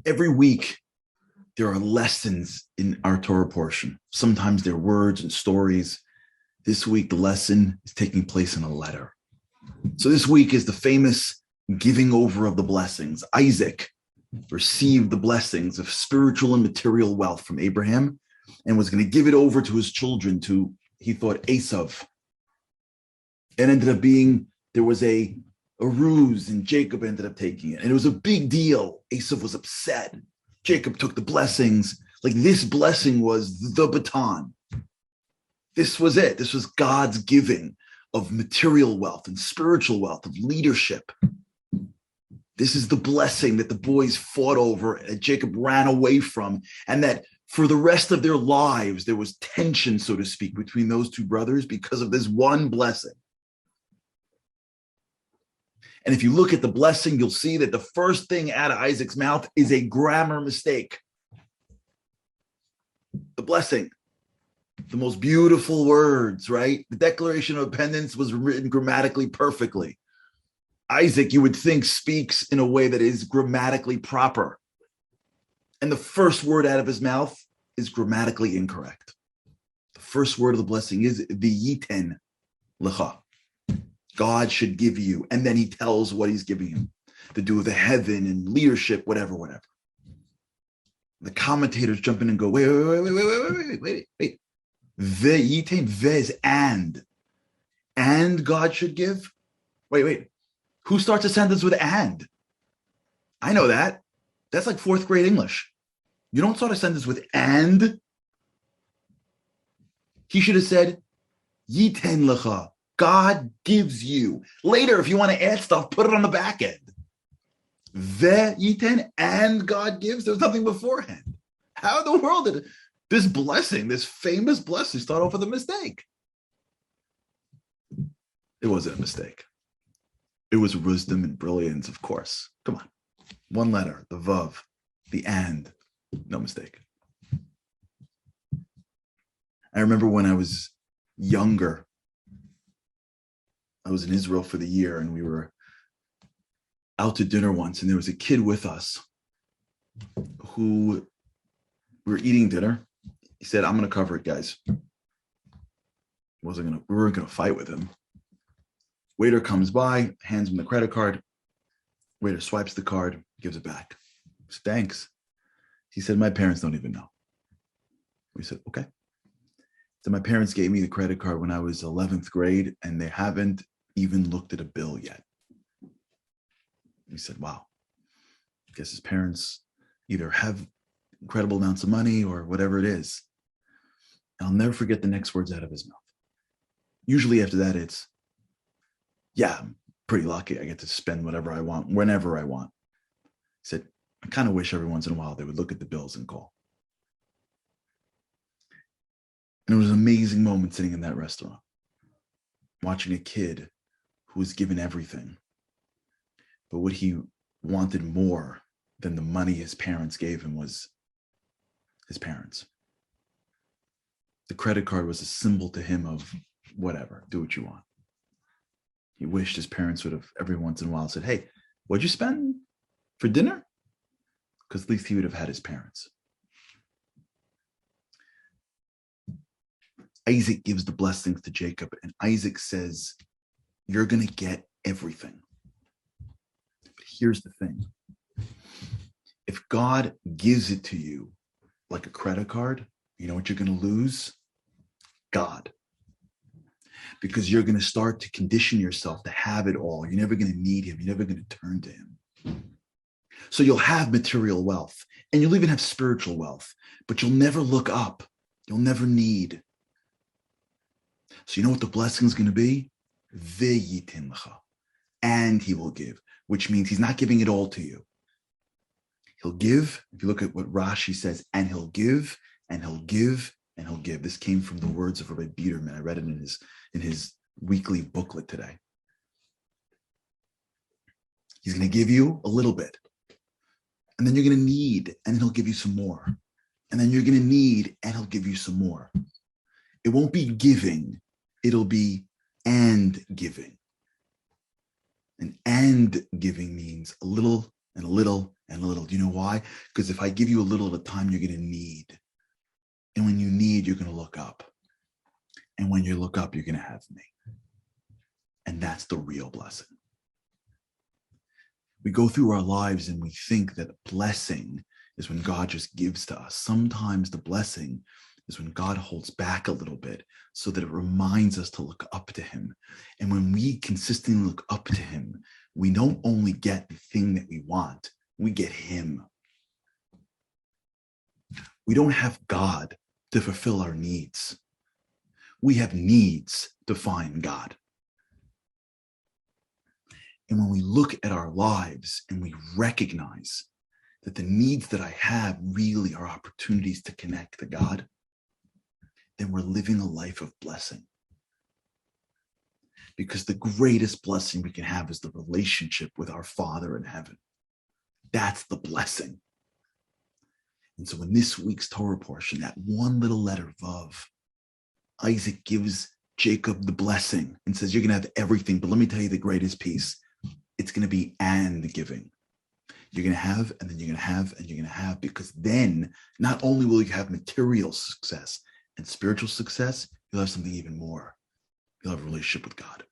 Every week, there are lessons in our Torah portion. Sometimes they're words and stories. This week, the lesson is taking place in a letter. So this week is the famous giving over of the blessings. Isaac received the blessings of spiritual and material wealth from Abraham and was going to give it over to his children, to, he thought, Esav. It ended up being, there was a ruse, and Jacob ended up taking it. And it was a big deal. Esav was upset. Jacob took the blessings. Like, this blessing was the baton. This was it. This was God's giving of material wealth and spiritual wealth, of leadership. This is the blessing that the boys fought over, that Jacob ran away from, and that for the rest of their lives, there was tension, so to speak, between those two brothers because of this one blessing. And if you look at the blessing, you'll see that the first thing out of Isaac's mouth is a grammar mistake. The blessing, the most beautiful words, right? The Declaration of Independence was written grammatically perfectly. Isaac, you would think, speaks in a way that is grammatically proper. And the first word out of his mouth is grammatically incorrect. The first word of the blessing is v'yiten lecha. God should give you. And then he tells what he's giving him to do with the heaven and leadership, whatever. The commentators jump in and go, wait. V'yiten, ve is and. And God should give? Wait. Who starts a sentence with and? I know that. That's like fourth grade English. You don't start a sentence with and. He should have said, yiten lecha. God gives you. Later, if you want to add stuff, put it on the back end. Yiten, and God gives. There's nothing beforehand. How in the world did this blessing, this famous blessing, start off with a mistake? It wasn't a mistake. It was wisdom and brilliance, of course. Come on. One letter, the vav, the and. No mistake. I remember when I was younger, I was in Israel for the year, and we were out to dinner once, and there was a kid with us who, we were eating dinner. He said, I'm going to cover it, guys. We weren't going to fight with him. Waiter comes by, hands him the credit card. Waiter swipes the card, gives it back. Said, thanks. He said, my parents don't even know. We said, okay. So my parents gave me the credit card when I was 11th grade, and they haven't even looked at a bill yet. He said, wow. I guess his parents either have incredible amounts of money or whatever it is. And I'll never forget the next words out of his mouth. Usually after that, it's, yeah, I'm pretty lucky. I get to spend whatever I want, whenever I want. He said, I kind of wish every once in a while they would look at the bills and call. And it was an amazing moment sitting in that restaurant, watching a kid who was given everything. But what he wanted more than the money his parents gave him was his parents. The credit card was a symbol to him of whatever, do what you want. He wished his parents would have every once in a while said, hey, what'd you spend for dinner? Because at least he would have had his parents. Isaac gives the blessings to Jacob, and Isaac says, you're going to get everything. But here's the thing. If God gives it to you like a credit card, you know what you're going to lose? God. Because you're going to start to condition yourself to have it all. You're never going to need him. You're never going to turn to him. So you'll have material wealth, and you'll even have spiritual wealth, but you'll never look up. You'll never need. So you know what the blessing is going to be? V'yitin lecha. And he will give, which means he's not giving it all to you. He'll give. If you look at what Rashi says, and he'll give, and he'll give, and he'll give. This came from the words of Rabbi Biederman. I read it in his weekly booklet today. He's going to give you a little bit, and then you're going to need, and he'll give you some more. And then you're going to need, and he'll give you some more. It won't be giving. It'll be and giving. And giving means a little and a little and a little. Do you know why? Because if I give you a little at a time, you're going to need. And when you need, you're going to look up. And when you look up, you're going to have me. And that's the real blessing. We go through our lives and we think that blessing is when God just gives to us. Sometimes the blessing is when God holds back a little bit so that it reminds us to look up to him. And when we consistently look up to him, we don't only get the thing that we want, we get him. We don't have God to fulfill our needs. We have needs to find God. And when we look at our lives and we recognize that the needs that I have really are opportunities to connect to God, then we're living a life of blessing. Because the greatest blessing we can have is the relationship with our Father in heaven. That's the blessing. And so in this week's Torah portion, that one little letter, Vav, Isaac gives Jacob the blessing and says, you're going to have everything, but let me tell you the greatest piece. It's going to be and giving. You're going to have, and then you're going to have, and you're going to have, because then not only will you have material success and spiritual success, you'll have something even more. You'll have a relationship with God.